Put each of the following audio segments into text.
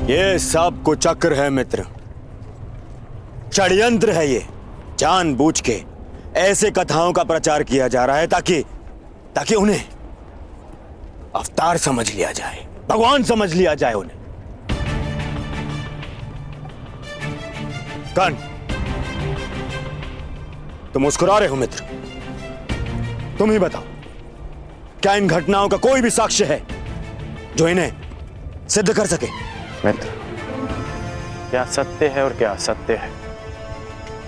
ये सब कुचक्र है मित्र, षड्यंत्र है ये। जानबूझ के ऐसे कथाओं का प्रचार किया जा रहा है ताकि उन्हें अवतार समझ लिया जाए, भगवान समझ लिया जाए उन्हें। कर्ण, तुम मुस्कुरा रहे हो मित्र, तुम ही बताओ, क्या इन घटनाओं का कोई भी साक्ष्य है जो इन्हें सिद्ध कर सके? मित्र, क्या सत्य है और क्या असत्य है,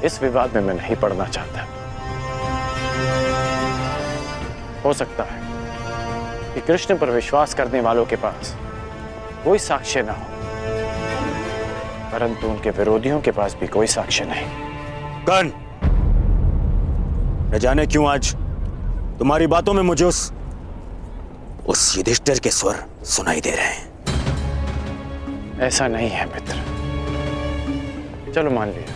इस विवाद में मैं नहीं पड़ना चाहता। हो सकता है कि कृष्ण पर विश्वास करने वालों के पास कोई साक्ष्य ना हो, परंतु उनके विरोधियों के पास भी कोई साक्ष्य नहीं। कर्ण, न जाने क्यों आज तुम्हारी बातों में मुझे उस युधिष्ठिर के स्वर सुनाई दे रहे हैं। ऐसा नहीं है मित्र। चलो मान लिया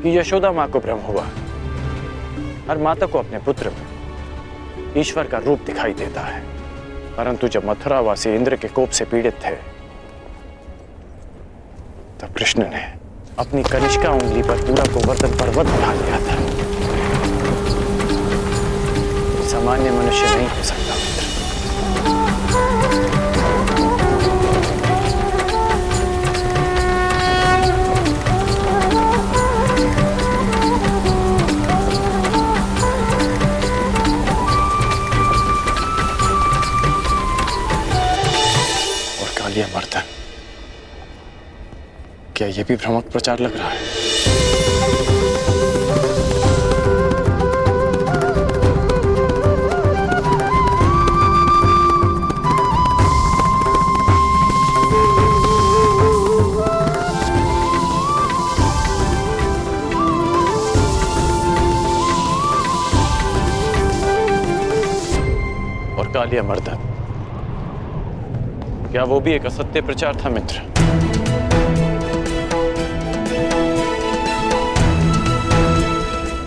कि यशोदा मां को भ्रम हुआ। हर माता को अपने पुत्र में ईश्वर का रूप दिखाई देता है, परंतु जब मथुरावासी इंद्र के कोप से पीड़ित थे तब कृष्ण ने अपनी कनिष्का उंगली पर पूरा गोवर्धन पर्वत उठा लिया था। सामान्य मनुष्य नहीं हो सकता मित्र। मर्दन, क्या यह भी भ्रामक प्रचार लग रहा है? और कालिया मर्दन, क्या वो भी एक असत्य प्रचार था मित्र?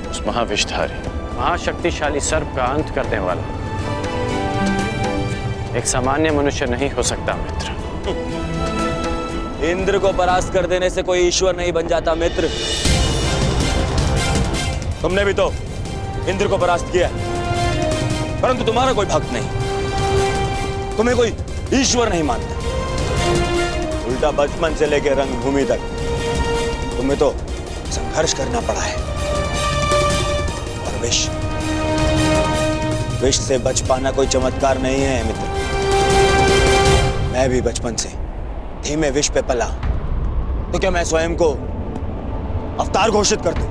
उस महाविषधारी महाशक्तिशाली सर्प का अंत करने वाला एक सामान्य मनुष्य नहीं हो सकता मित्र। इंद्र को परास्त कर देने से कोई ईश्वर नहीं बन जाता मित्र। तुमने भी तो इंद्र को परास्त किया, परंतु तुम्हारा कोई भक्त नहीं, तुम्हें कोई ईश्वर नहीं मानता। उल्टा बचपन से लेकर रंगभूमि तक तुम्हें तो संघर्ष करना पड़ा है, और विष से बच पाना कोई चमत्कार नहीं है मित्र। मैं भी बचपन से धीमे विष पे पला, तो क्या मैं स्वयं को अवतार घोषित कर दूं?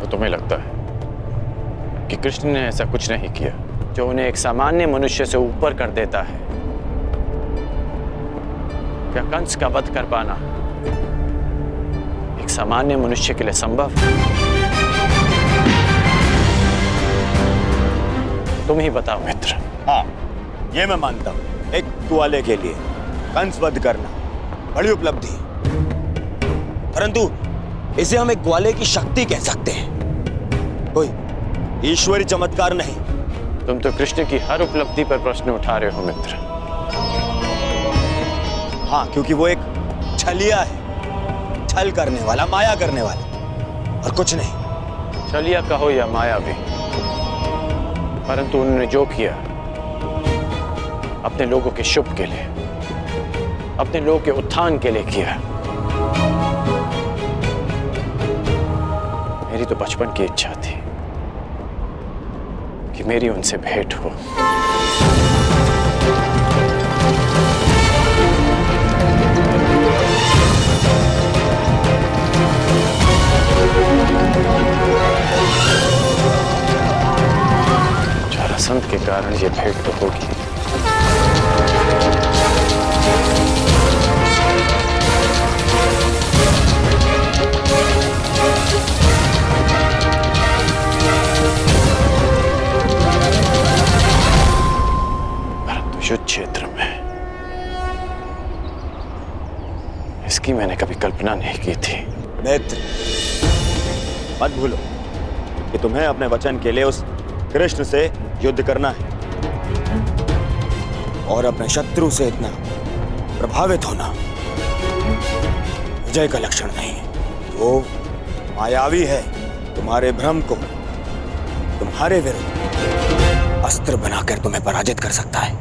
तो तुम्हें लगता है कि कृष्ण ने ऐसा कुछ नहीं किया जो उन्हें एक सामान्य मनुष्य से ऊपर कर देता है? क्या कंस का वध कर पाना एक सामान्य मनुष्य के लिए संभव? तुम ही बताओ मित्र। हाँ, ये मैं मानता हूं, एक ग्वाले के लिए कंस वध करना बड़ी उपलब्धि है, परंतु इसे हम एक ग्वाले की शक्ति कह सकते हैं, कोई ईश्वरी चमत्कार नहीं। तुम तो कृष्ण की हर उपलब्धि पर प्रश्न उठा रहे हो मित्र। हाँ, क्योंकि वो एक छलिया है, छल करने वाला, माया करने वाला, और कुछ नहीं। छलिया कहो या माया भी, परंतु उन्होंने जो किया अपने लोगों के शुभ के लिए, अपने लोगों के उत्थान के लिए किया। मेरी तो बचपन की इच्छा थी कि मेरी उनसे भेंट हो। जरासंध के कारण ये भेंट तो होगी, परंतु युद्ध क्षेत्र में इसकी मैंने कभी कल्पना नहीं की थी। मित्र, मत भूलो कि तुम्हें अपने वचन के लिए उस कृष्ण से युद्ध करना है, और अपने शत्रु से इतना प्रभावित होना विजय का लक्षण नहीं है। वो मायावी है, तुम्हारे भ्रम को तुम्हारे विरुद्ध अस्त्र बनाकर तुम्हें पराजित कर सकता है।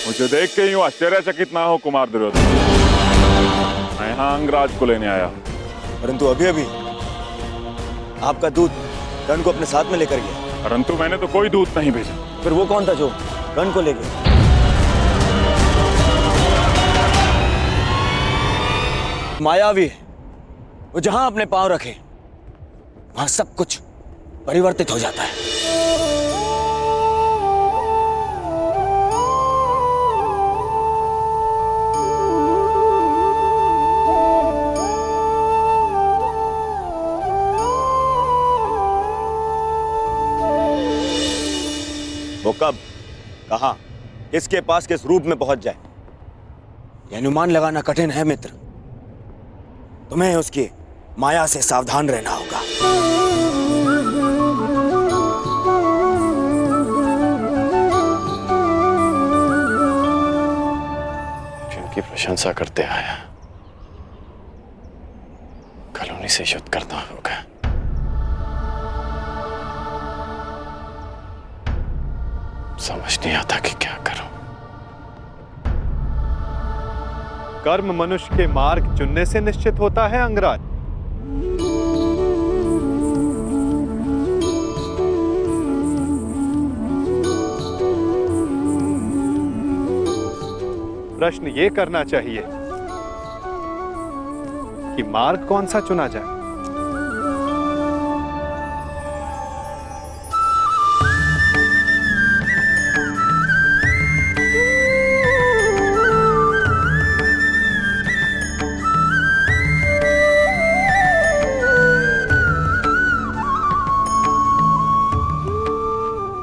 मुझे देख के यूं आश्चर्यचकित ना हो कुमार दुर्योधन। मैं यहाँ अंगराज को लेने आया हूँ। परंतु अभी अभी आपका दूत कर्ण को अपने साथ में लेकर गया। परंतु मैंने तो कोई दूत नहीं भेजा। फिर वो कौन था जो कर्ण को ले गया? मायावी है। वो जहां अपने पांव रखे वहां सब कुछ परिवर्तित हो जाता है। वो कब, कहां, किसके पास किस रूप में पहुंच जाए, यह अनुमान लगाना कठिन है मित्र। तुम्हें उसकी माया से सावधान रहना होगा। जिनकी प्रशंसा करते आया, कल उन्हीं से युद्ध करना होगा। समझ नहीं आता कि क्या करूं। कर्म मनुष्य के मार्ग चुनने से निश्चित होता है अंगराज। प्रश्न ये करना चाहिए कि मार्ग कौन सा चुना जाए।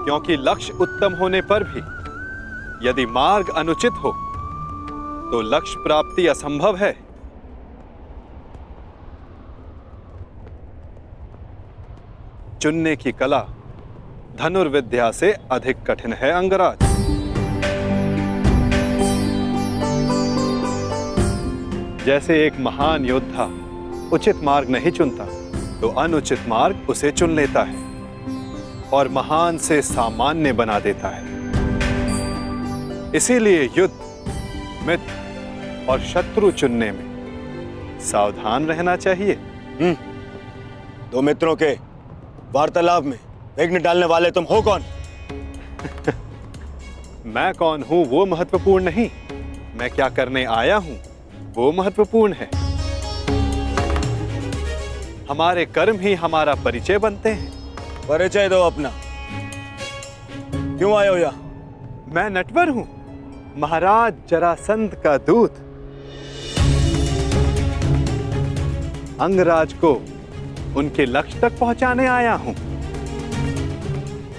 क्योंकि लक्ष्य उत्तम होने पर भी यदि मार्ग अनुचित हो तो लक्ष्य प्राप्ति असंभव है। चुनने की कला धनुर्विद्या से अधिक कठिन है अंगराज। जैसे एक महान योद्धा उचित मार्ग नहीं चुनता तो अनुचित मार्ग उसे चुन लेता है और महान से सामान्य बना देता है। इसीलिए युद्ध, मित्र और शत्रु चुनने में सावधान रहना चाहिए। दो मित्रों के वार्तालाप में विघ्न डालने वाले तुम हो कौन? मैं कौन हूं वो महत्वपूर्ण नहीं, मैं क्या करने आया हूं वो महत्वपूर्ण है। हमारे कर्म ही हमारा परिचय बनते हैं। परिचय दो अपना। क्यों आए हो यहाँ? मैं नटवर हूं, महाराज जरासंध का दूत। अंगराज को उनके लक्ष्य तक पहुंचाने आया हूं,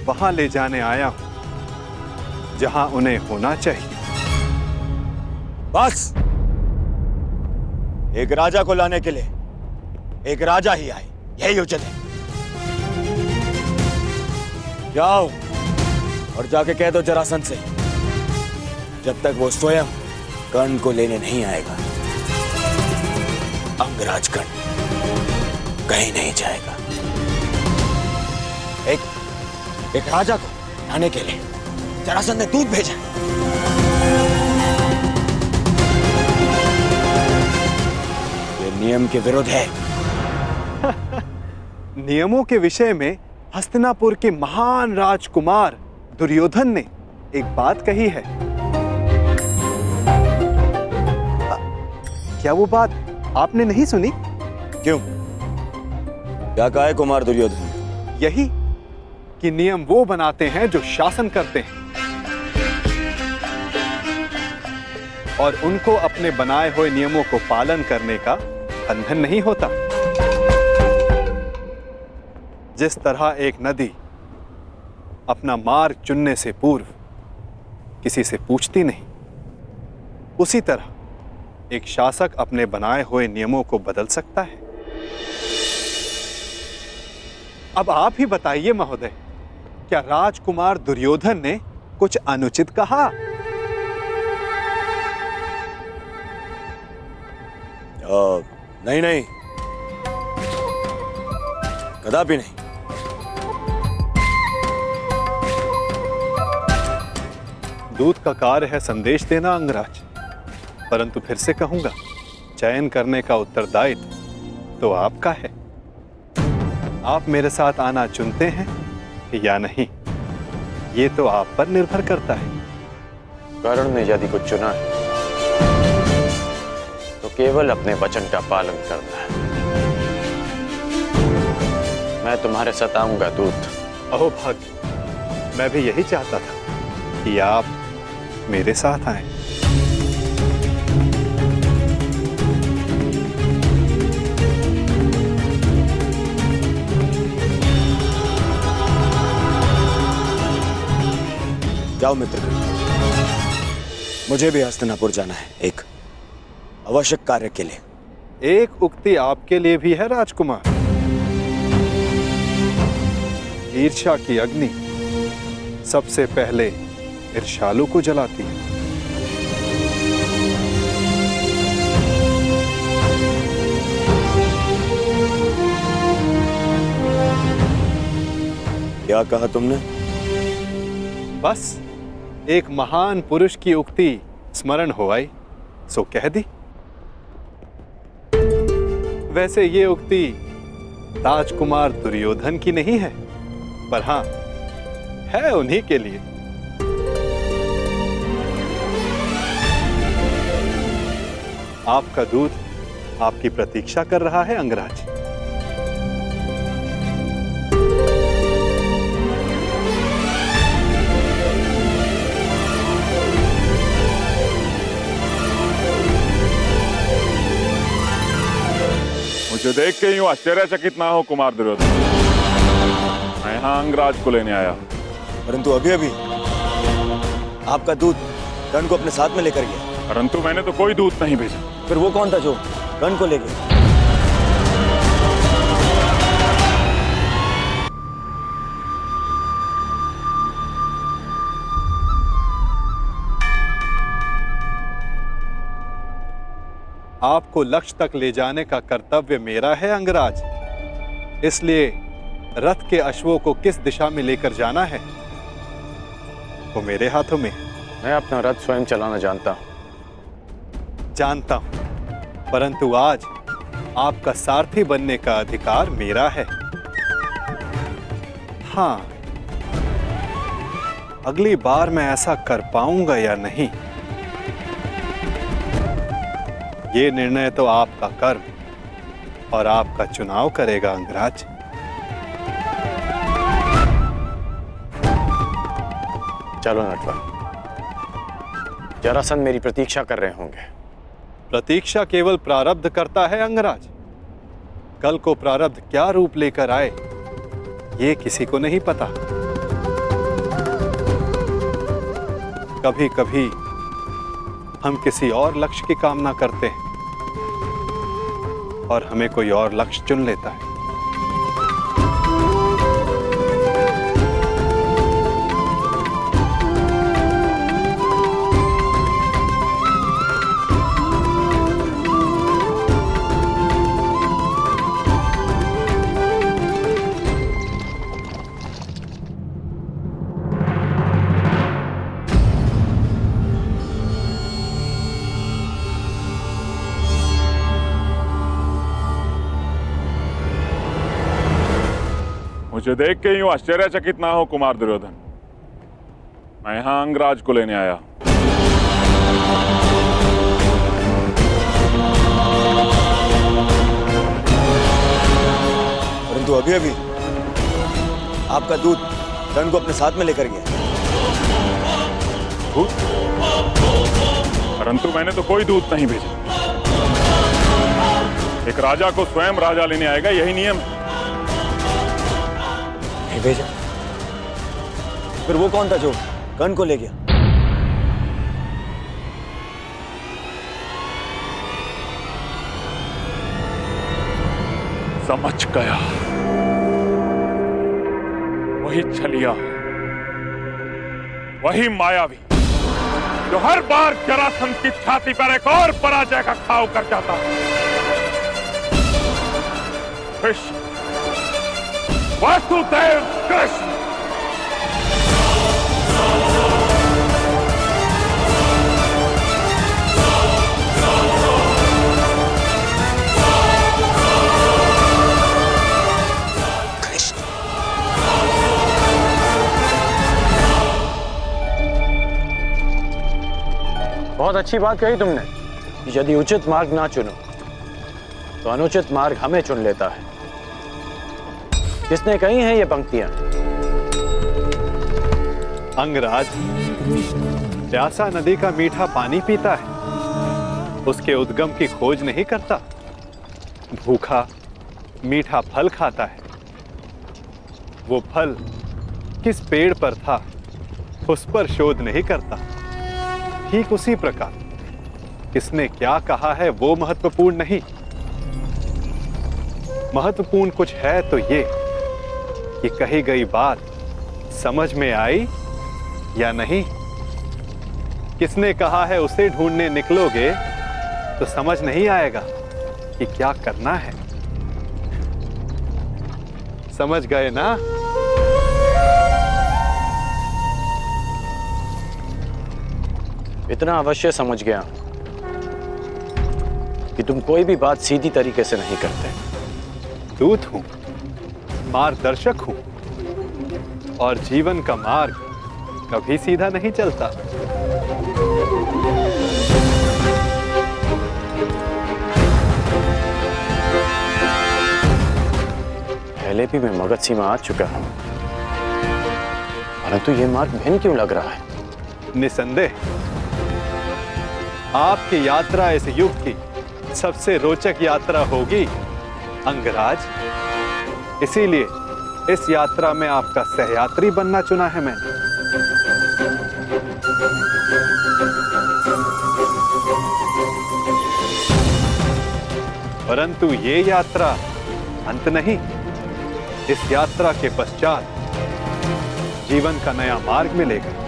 वहां ले जाने आया हूं जहां उन्हें होना चाहिए। बस, एक राजा को लाने के लिए एक राजा ही आए, यही उचित है। जाओ और जाके कह दो जरासंध से, जब तक वो स्वयं कर्ण को लेने नहीं आएगा, अंगराज कर्ण कहीं नहीं जाएगा। एक राजा को लाने के लिए जरासंध ने दूत भेजा। ये नियम के विरुद्ध है। नियमों के विषय में हस्तिनापुर के महान राजकुमार दुर्योधन ने एक बात कही है। क्या वो बात आपने नहीं सुनी? क्यों? क्या कहा है कुमार दुर्योधन ने? यही कि नियम वो बनाते हैं जो शासन करते हैं, और उनको अपने बनाए हुए नियमों को पालन करने का बंधन नहीं होता। जिस तरह एक नदी अपना मार्ग चुनने से पूर्व किसी से पूछती नहीं, उसी तरह एक शासक अपने बनाए हुए नियमों को बदल सकता है। अब आप ही बताइए महोदय, क्या राजकुमार दुर्योधन ने कुछ अनुचित कहा? नहीं नहीं, कदापि नहीं। दूत का कार्य है संदेश देना अंगराज, परंतु फिर से कहूंगा, चयन करने का उत्तरदायित्व तो आपका है। आप मेरे साथ आना चुनते हैं या नहीं, ये तो आप पर निर्भर करता है। कर्ण ने यदि कुछ चुना है तो केवल अपने वचन का पालन करना है। मैं तुम्हारे साथ आऊंगा दूत। अहो भाग्य, मैं भी यही चाहता था कि आप मेरे साथ आएं। जाओ मित्र, मुझे भी हस्तिनापुर जाना है एक आवश्यक कार्य के लिए। एक उक्ति आपके लिए भी है राजकुमार। ईर्ष्या की अग्नि सबसे पहले ईर्ष्यालु को जलाती है। क्या कहा तुमने? बस एक महान पुरुष की उक्ति स्मरण हो आई, सो कह दी। वैसे ये उक्ति राजकुमार दुर्योधन की नहीं है, पर हां, है उन्हीं के लिए। आपका दूत आपकी प्रतीक्षा कर रहा है अंगराज। मुझे देख के यूं आश्चर्यचकित ना हो कुमार दुर्योधन, मैं यहाँ अंगराज को लेने आया हूँ। परंतु अभी अभी आपका दूत कर्ण को अपने साथ में लेकर गया। परंतु मैंने तो कोई दूत नहीं भेजा। फिर वो कौन था जो कर्ण को ले गया? आपको लक्ष्य तक ले जाने का कर्तव्य मेरा है अंगराज, इसलिए रथ के अश्वों को किस दिशा में लेकर जाना है वो मेरे हाथों में। मैं अपना रथ स्वयं चलाना जानता हूं। जानता हूं, परंतु आज आपका सारथी बनने का अधिकार मेरा है। हां, अगली बार मैं ऐसा कर पाऊंगा या नहीं, ये निर्णय तो आपका कर्म और आपका चुनाव करेगा अंगराज। चलो नटवर, जरासंध मेरी प्रतीक्षा कर रहे होंगे। प्रतीक्षा केवल प्रारब्ध करता है अंगराज, कल को प्रारब्ध क्या रूप लेकर आए, ये किसी को नहीं पता। कभी कभी हम किसी और लक्ष्य की कामना करते हैं और हमें कोई और लक्ष्य चुन लेता है। मुझे देख के यूं आश्चर्यचकित ना हो कुमार दुर्योधन। मैं यहां अंगराज को लेने आया। परंतु अभी अभी आपका दूत कर्ण को अपने साथ में लेकर गया। दूत? परंतु मैंने तो कोई दूत नहीं भेजा। एक राजा को स्वयं राजा लेने आएगा, यही नियम है। नहीं भेजा? फिर वो कौन था जो कर्ण को ले गया? समझ गया, वही छलिया, वही मायावी जो हर बार जरासंध की छाती पर एक और पराजय का घाव कर जाता है। कृष्ण, वासुदेव कृष्ण। बहुत अच्छी बात कही तुमने कि यदि उचित मार्ग ना चुनो तो अनुचित मार्ग हमें चुन लेता है। किसने कही हैं ये पंक्तियां? अंगराज प्यासा नदी का मीठा पानी पीता है, उसके उद्गम की खोज नहीं करता। भूखा मीठा फल खाता है, वो फल किस पेड़ पर था उस पर शोध नहीं करता। ठीक उसी प्रकार किसने क्या कहा है वो महत्वपूर्ण नहीं, महत्वपूर्ण कुछ है तो ये कि कही गई बात समझ में आई या नहीं। किसने कहा है उसे ढूंढने निकलोगे तो समझ नहीं आएगा कि क्या करना है। समझ गए ना? इतना अवश्य समझ गया कि तुम कोई भी बात सीधी तरीके से नहीं करते। दूत हूं, मार्गदर्शक हूं, और जीवन का मार्ग कभी सीधा नहीं चलता। पहले भी मैं मगध सीमा आ चुका हूं, परंतु ये मार्ग भिन्न क्यों लग रहा है? निसंदेह आपकी यात्रा इस युग की सबसे रोचक यात्रा होगी अंगराज। इसीलिए इस यात्रा में आपका सहयात्री बनना चुना है मैंने। परंतु ये यात्रा अंत नहीं। इस यात्रा के पश्चात जीवन का नया मार्ग मिलेगा।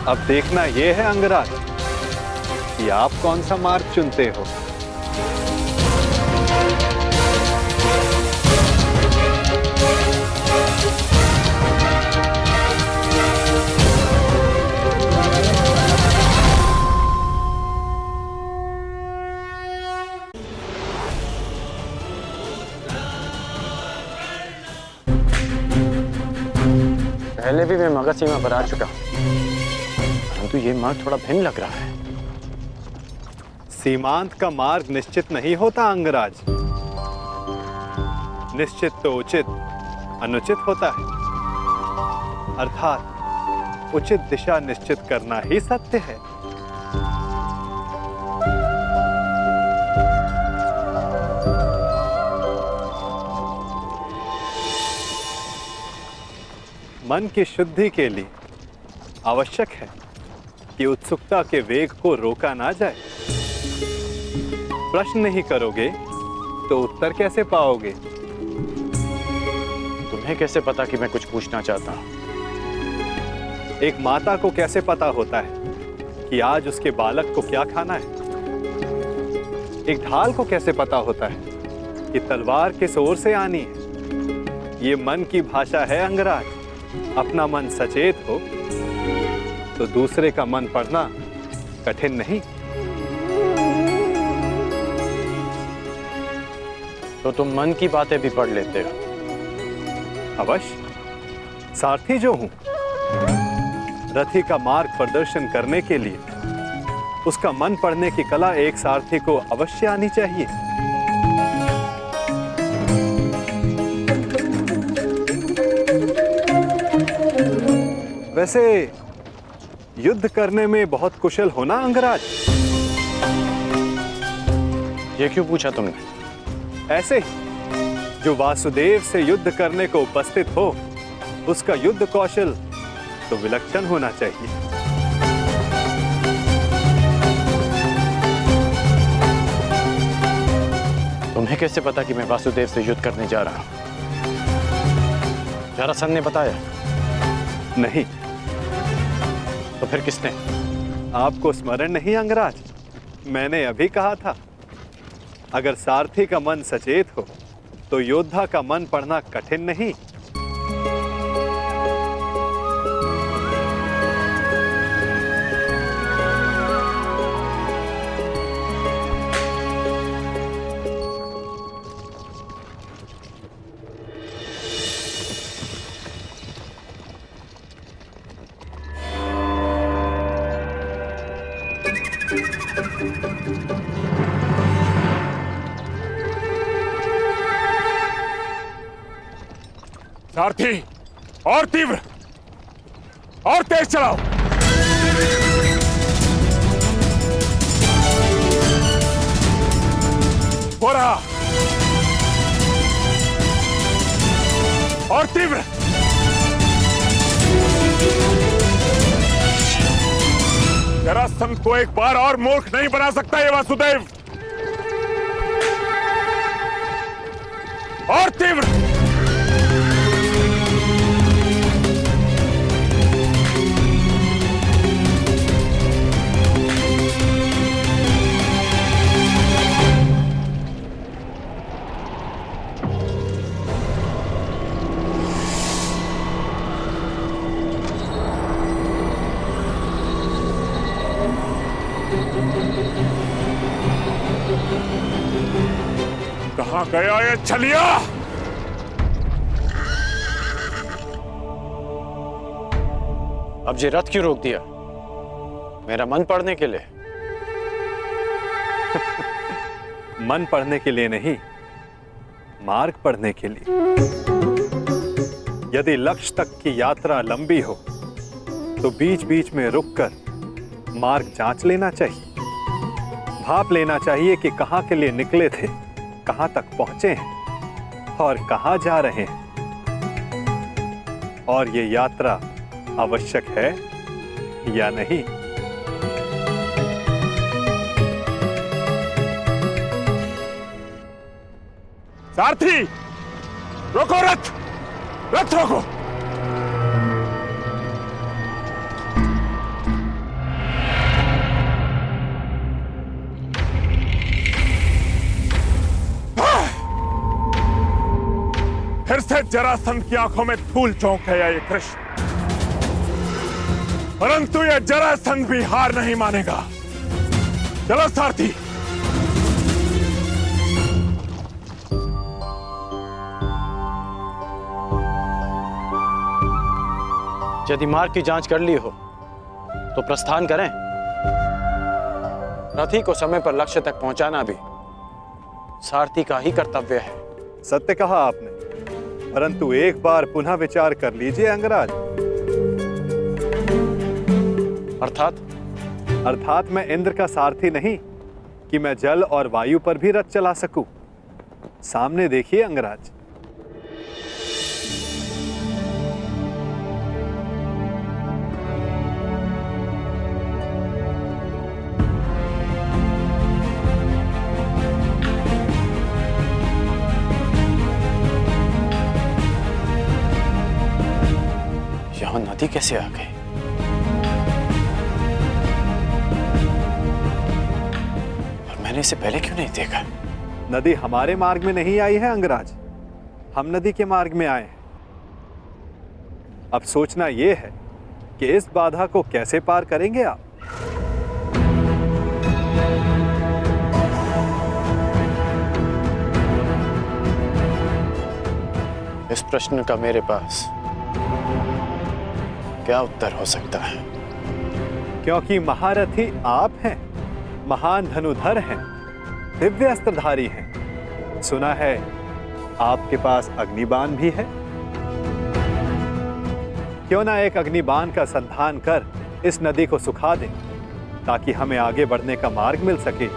अब देखना यह है अंगराज कि आप कौन सा मार्ग चुनते हो। पहले भी मैं मगध सीमा पर आ चुका हूं, परंतु ये मार्ग थोड़ा भिन्न लग रहा है। सीमांत का मार्ग निश्चित नहीं होता अंगराज। निश्चित तो उचित अनुचित होता है, अर्थात उचित दिशा निश्चित करना ही सत्य है। मन की शुद्धि के लिए आवश्यक है कि उत्सुकता के वेग को रोका ना जाए। प्रश्न नहीं करोगे तो उत्तर कैसे पाओगे? तुम्हें कैसे पता कि मैं कुछ पूछना चाहता हूं? एक माता को कैसे पता होता है कि आज उसके बालक को क्या खाना है? एक ढाल को कैसे पता होता है कि तलवार किस ओर से आनी है? ये मन की भाषा है अंगराज। अपना मन सचेत हो तो दूसरे का मन पढ़ना कठिन नहीं। तो तुम मन की बातें भी पढ़ लेते हो? अवश्य, सारथी जो हूं, रथी का मार्ग प्रदर्शन करने के लिए उसका मन पढ़ने की कला एक सारथी को अवश्य आनी चाहिए। वैसे युद्ध करने में बहुत कुशल होना अंगराज? ये क्यों पूछा तुमने? ऐसे ही जो वासुदेव से युद्ध करने को उपस्थित हो उसका युद्ध कौशल तो विलक्षण होना चाहिए। तुम्हें कैसे पता कि मैं वासुदेव से युद्ध करने जा रहा हूं? जरासंध ने बताया? नहीं। तो फिर किसने? आपको स्मरण नहीं अंगराज? मैंने अभी कहा था, अगर सारथी का मन सचेत हो तो योद्धा का मन पढ़ना कठिन नहीं। सारथी, और तीव्र और तेज चलाओ। हो रहा, और तीव्र। जरासंध को एक बार और मूर्ख नहीं बना सकता ये वासुदेव। और तीव्र। कहां गया ये छलिया? अब ये रथ क्यों रोक दिया? मेरा मन पढ़ने के लिए? मन पढ़ने के लिए नहीं, मार्ग पढ़ने के लिए। यदि लक्ष्य तक की यात्रा लंबी हो तो बीच बीच में रुककर मार्ग जांच लेना चाहिए। भाप लेना चाहिए कि कहां के लिए निकले थे, कहां तक पहुंचे हैं और कहां जा रहे हैं, और ये यात्रा आवश्यक है या नहीं। सारथी, रोको रथ, रथ रोको। फिर से जरासंध की आंखों में धूल झोंक है ये कृष्ण, परंतु ये जरासंध भी हार नहीं मानेगा। चलो सारथी। यदि मार्ग की जांच कर ली हो तो प्रस्थान करें। रथी को समय पर लक्ष्य तक पहुंचाना भी सारथी का ही कर्तव्य है। सत्य कहा आपने, परंतु एक बार पुनः विचार कर लीजिए अंगराज। अर्थात मैं इंद्र का सारथी नहीं कि मैं जल और वायु पर भी रथ चला सकूं। सामने देखिए अंगराज। नदी कैसे आ गई? और मैंने इसे पहले क्यों नहीं देखा? नदी हमारे मार्ग में नहीं आई है अंगराज, हम नदी के मार्ग में आए हैं। अब सोचना यह है कि इस बाधा को कैसे पार करेंगे आप। इस प्रश्न का मेरे पास क्या उत्तर हो सकता है? क्योंकि महारथी आप हैं, महान धनुधर हैं, दिव्य अस्त्रधारी हैं। सुना है आपके पास अग्निबाण भी है। क्यों ना एक अग्निबाण का संधान कर इस नदी को सुखा दें, ताकि हमें आगे बढ़ने का मार्ग मिल सके।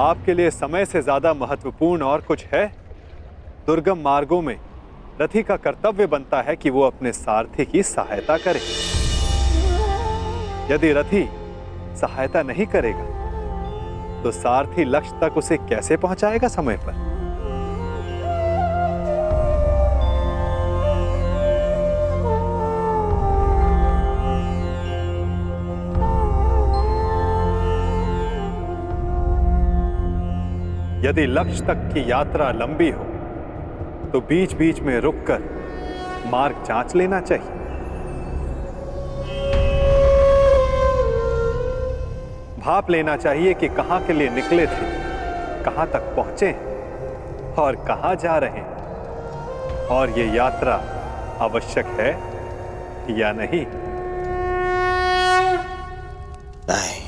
आपके लिए समय से ज्यादा महत्वपूर्ण और कुछ है? दुर्गम मार्गों में रथी का कर्तव्य बनता है कि वो अपने सारथी की सहायता करे। यदि रथी सहायता नहीं करेगा तो सारथी लक्ष्य तक उसे कैसे पहुंचाएगा समय पर? यदि लक्ष्य तक की यात्रा लंबी हो तो बीच बीच में रुककर मार्ग जांच लेना चाहिए। भाप लेना चाहिए कि कहां के लिए निकले थे, कहां तक पहुंचे हैं और कहां जा रहे हैं, और ये यात्रा आवश्यक है या नहीं। नहीं,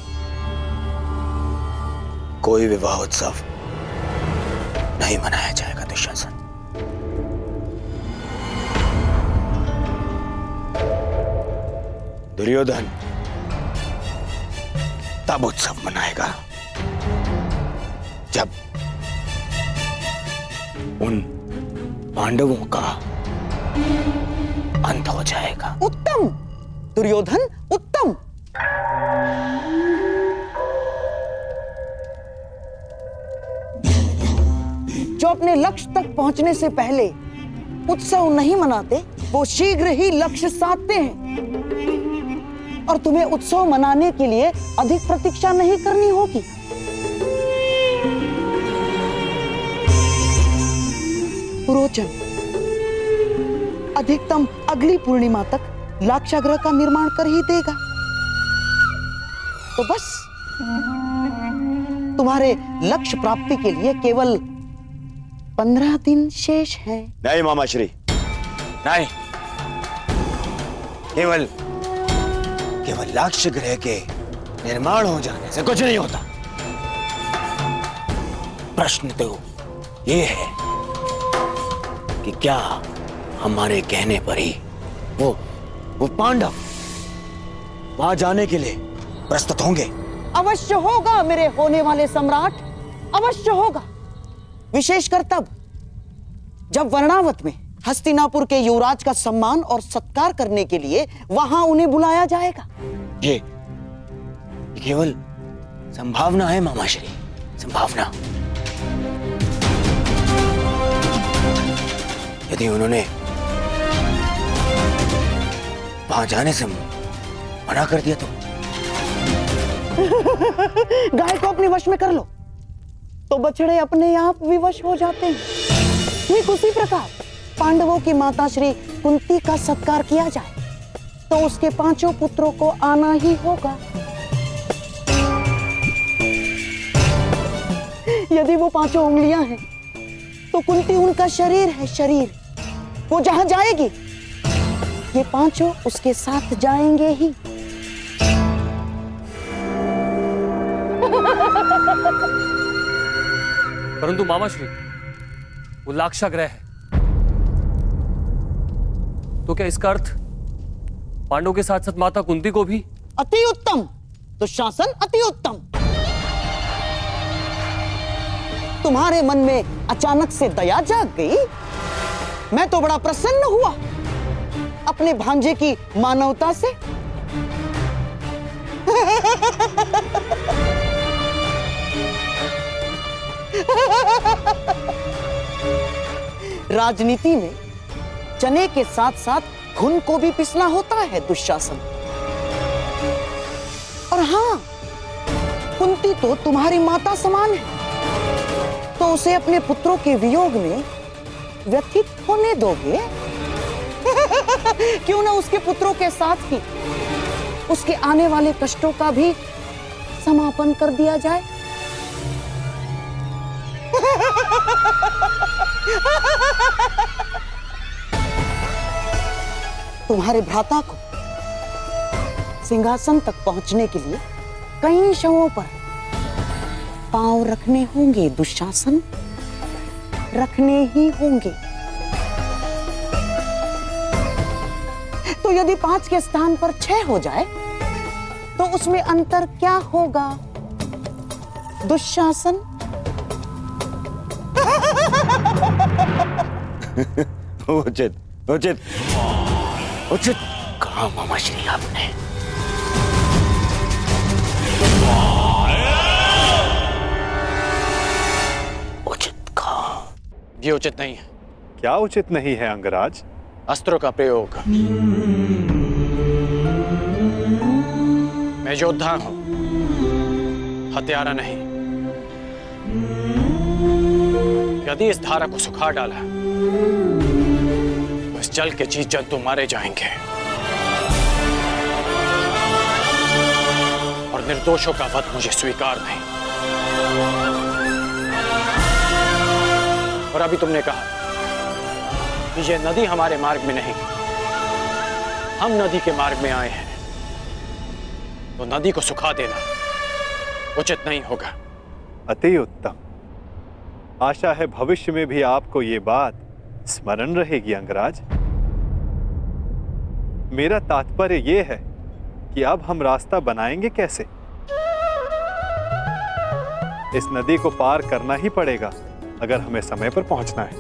कोई विवाह उत्सव नहीं मनाया जाएगा दुशासन। दुर्योधन तब उत्सव मनाएगा जब उन पांडवों का अंत हो जाएगा। उत्तम दुर्योधन, उत्तम। जो अपने लक्ष्य तक पहुंचने से पहले उत्सव नहीं मनाते, वो शीघ्र ही लक्ष्य साधते हैं। और तुम्हें उत्सव मनाने के लिए अधिक प्रतीक्षा नहीं करनी होगी। पुरोचन अधिकतम अगली पूर्णिमा तक लाक्षागृह का निर्माण कर ही देगा। तो बस तुम्हारे लक्ष्य प्राप्ति के लिए केवल 15 दिन शेष हैं। नहीं मामाश्री, नहीं। केवल लक्ष्य गृह के निर्माण हो जाने से कुछ नहीं होता। प्रश्न तो ये है कि क्या हमारे कहने पर ही वो पांडव वहां जाने के लिए प्रस्तुत होंगे? अवश्य होगा मेरे होने वाले सम्राट, अवश्य होगा। विशेषकर तब जब वर्णावत में हस्तिनापुर के युवराज का सम्मान और सत्कार करने के लिए वहां उन्हें बुलाया जाएगा। ये केवल संभावना है मामाश्री, संभावना। यदि उन्होंने वहां जाने से मना कर दिया तो गाय को अपने वश में कर लो तो बछड़े अपने आप विवश हो जाते हैं। ठीक उसी प्रकार पांडवों की माता श्री कुंती का सत्कार किया जाए तो उसके 5 पुत्रों को आना ही होगा। यदि वो 5 उंगलियां हैं तो कुंती उनका शरीर है, शरीर। वो जहां जाएगी ये 5 उसके साथ जाएंगे ही। परंतु मामाश्री, वो लाक्षागृह है, तो क्या इसका अर्थ पांडवों के साथ साथ माता कुंती को भी? अति उत्तम दुशासन, अति उत्तम। तुम्हारे मन में अचानक से दया जाग गई, मैं तो बड़ा प्रसन्न हुआ अपने भांजे की मानवता से। राजनीति में चने के साथ साथ घुन को भी पिसना होता है दुशासन। और हाँ, कुंती तो तुम्हारी माता समान है, तो उसे अपने पुत्रों के वियोग में व्यथित होने दोगे? क्यों ना उसके पुत्रों के साथ ही उसके आने वाले कष्टों का भी समापन कर दिया जाए। तुम्हारे भ्राता को सिंहासन तक पहुंचने के लिए कई शवों पर पांव रखने होंगे दुशासन, रखने ही होंगे। तो यदि 5 के स्थान पर 6 हो जाए तो उसमें अंतर क्या होगा दुशासन? उचित उचित उचित कहा मामा श्री आपने। उचित कहा। ये उचित नहीं है। क्या उचित नहीं है अंगराज? अस्त्रों का प्रयोग। मैं योद्धा हूं, हत्यारा नहीं। यदि इस धारा को सुखा डाला तो इस जल के जीव जंतु मारे जाएंगे और निर्दोषों का वध मुझे स्वीकार नहीं। और अभी तुमने कहा कि ये नदी हमारे मार्ग में नहीं, हम नदी के मार्ग में आए हैं, तो नदी को सुखा देना उचित नहीं होगा। अति उत्तम। आशा है भविष्य में भी आपको ये बात स्मरण रहेगी अंगराज। मेरा तात्पर्य यह है कि अब हम रास्ता बनाएंगे कैसे? इस नदी को पार करना ही पड़ेगा अगर हमें समय पर पहुंचना है।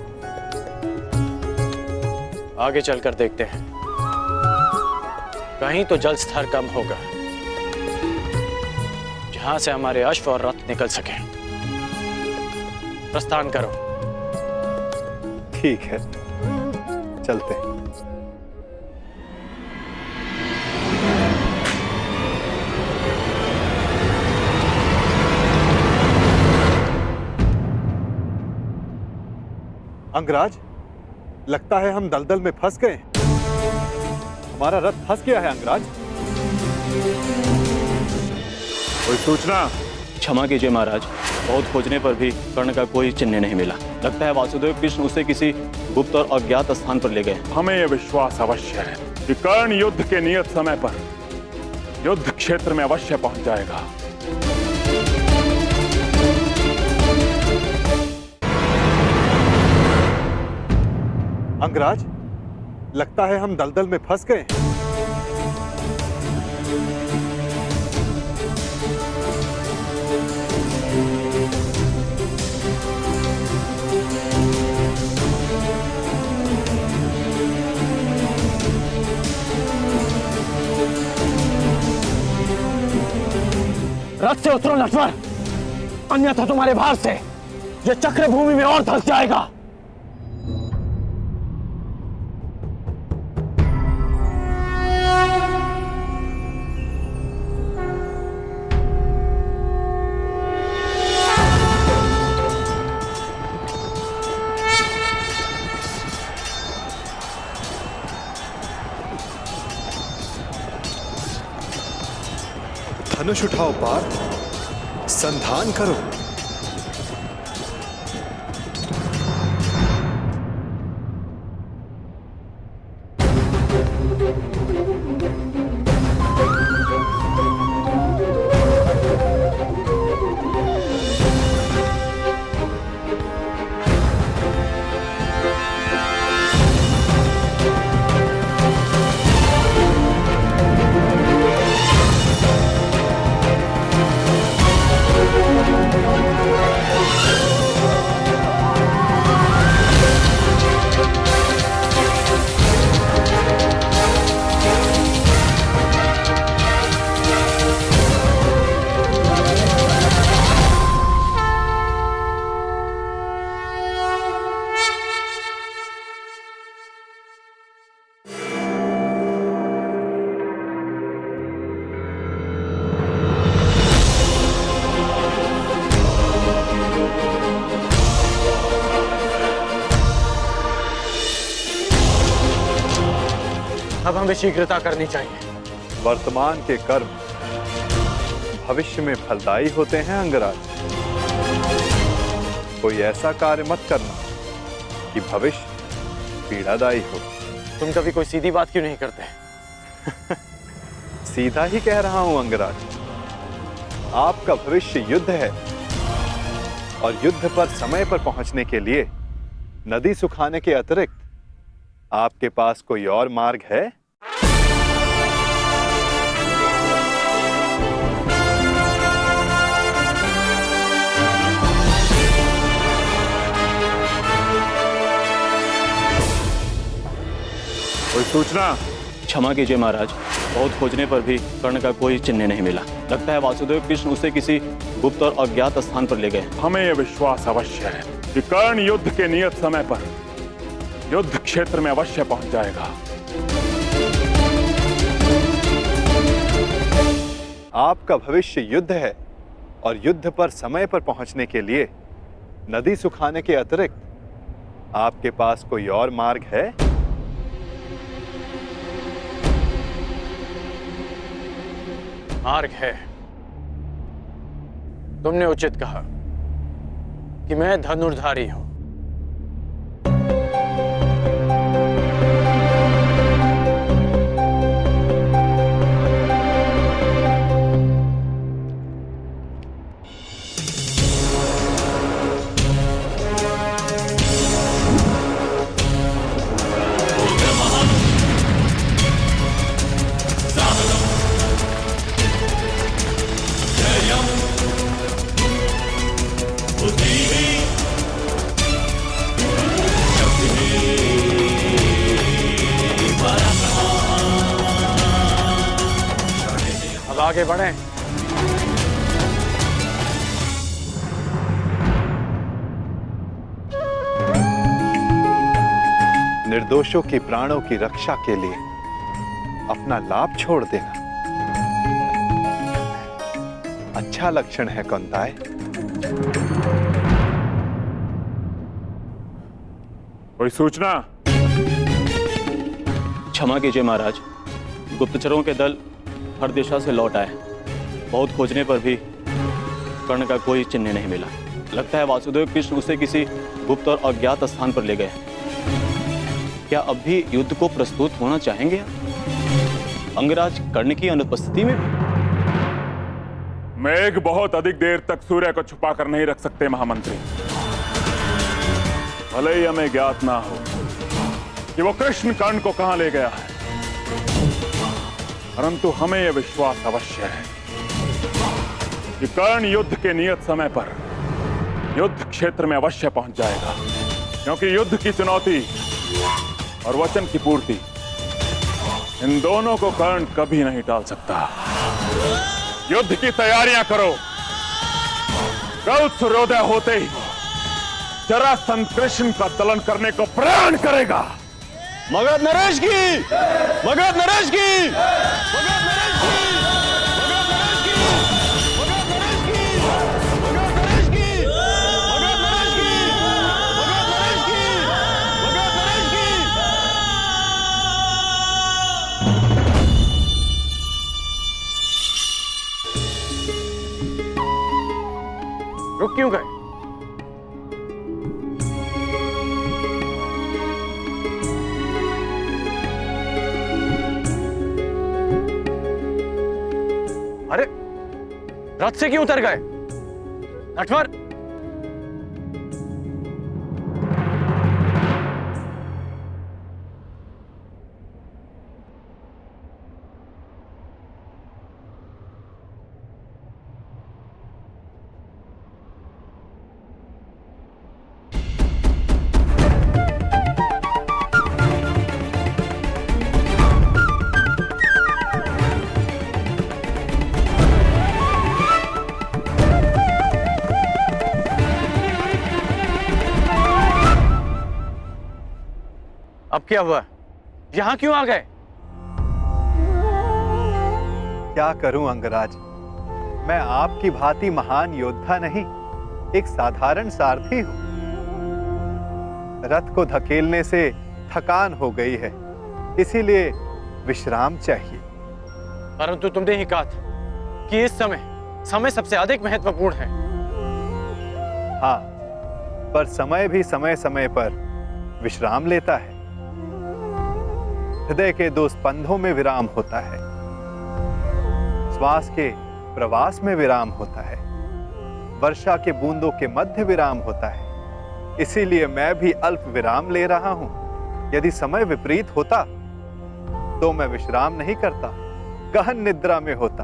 आगे चलकर देखते हैं, कहीं तो जल स्तर कम होगा जहां से हमारे अश्व और रथ निकल सके। प्रस्थान करो। ठीक है, चलते हैं। अंगराज, लगता है हम दलदल में फंस गए। हमारा रथ फंस गया है अंगराज। कोई सूचना? क्षमा कीजिए महाराज, बहुत खोजने पर भी कर्ण का कोई चिन्ह नहीं मिला। लगता है वासुदेव कृष्ण उसे किसी गुप्त और अज्ञात स्थान पर ले गए। हमें यह विश्वास अवश्य है कि कर्ण युद्ध के नियत समय पर युद्ध क्षेत्र में अवश्य पहुंच जाएगा। अंगराज, लगता है हम दलदल में फंस गए। रथ से उतरो नटवर, अन्यथा तुम्हारे भार से यह चक्र भूमि में और धंस जाएगा। धनुष उठाओ पार्थ, संधान करो। अब हमें शीघ्रता करनी चाहिए। वर्तमान के कर्म भविष्य में फलदायी होते हैं अंगराज। कोई ऐसा कार्य मत करना कि भविष्य पीड़ादायी हो। तुम कभी कोई सीधी बात क्यों नहीं करते? सीधा ही कह रहा हूं अंगराज। आपका भविष्य युद्ध है और युद्ध पर समय पर पहुंचने के लिए नदी सुखाने के अतिरिक्त आपके पास कोई और मार्ग है? कोई सूचना? क्षमा कीजिए महाराज, बहुत खोजने पर भी कर्ण का कोई चिन्ह नहीं मिला। लगता है वासुदेव कृष्ण उसे किसी गुप्त और अज्ञात स्थान पर ले गए। हमें यह विश्वास अवश्य है कि कर्ण युद्ध के नियत समय पर युद्ध क्षेत्र में अवश्य पहुंच जाएगा। आपका भविष्य युद्ध है और युद्ध पर समय पर पहुंचने के लिए नदी सुखाने के अतिरिक्त आपके पास कोई और मार्ग है? मार्ग है। तुमने उचित कहा कि मैं धनुर्धारी हूं। अब आगे बढ़ें। निर्दोषों की प्राणों की रक्षा के लिए अपना लाभ छोड़ देना अच्छा लक्षण है कौंताय। कोई सूचना? क्षमा कीजिए महाराज, गुप्तचरों के दल हर दिशा से लौट आए। बहुत खोजने पर भी कर्ण का कोई चिन्ह नहीं मिला। लगता है वासुदेव कृष्ण उसे किसी गुप्त और अज्ञात स्थान पर ले गए। क्या अब भी युद्ध को प्रस्तुत होना चाहेंगे अंगराज कर्ण की अनुपस्थिति में भी? मेघ बहुत अधिक देर तक सूर्य को छुपा कर नहीं रख सकते महामंत्री। भले ही हमें ज्ञात ना हो कि वो कृष्ण कर्ण को कहां ले गया है, परंतु हमें यह विश्वास अवश्य है कि कर्ण युद्ध के नियत समय पर युद्ध क्षेत्र में अवश्य पहुंच जाएगा, क्योंकि युद्ध की चुनौती और वचन की पूर्ति, इन दोनों को कर्ण कभी नहीं टाल सकता। युद्ध की तैयारियां करो। कल सूर्योदय होते ही जरासंध कृष्ण का दलन करने को प्रण करेगा। मगध नरेश की! मगध नरेश की! मगध नरेश की! मगध नरेश की! मगध नरेश की! मगध नरेश की! मगध नरेश की! मगध नरेश की! मगध नरेश की! रुक क्यों गए? अरे रथ से क्यों उतर गए? नटवर, अब क्या हुआ? यहां क्यों आ गए? क्या करूं अंगराज, मैं आपकी भांति महान योद्धा नहीं, एक साधारण सारथी हूं। रथ को धकेलने से थकान हो गई है, इसीलिए विश्राम चाहिए। परंतु तुमने ही कहा था कि इस समय सबसे अधिक महत्वपूर्ण है। हाँ, पर समय भी समय समय पर विश्राम लेता है। हृदय के 2 स्पंदों में विराम होता है, श्वास के प्रवास में विराम होता है, वर्षा के बूंदों के मध्य विराम होता है। इसीलिए मैं भी अल्प विराम ले रहा हूं। यदि समय विपरीत होता तो मैं विश्राम नहीं करता, गहन निद्रा में होता,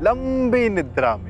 लंबी निद्रा में।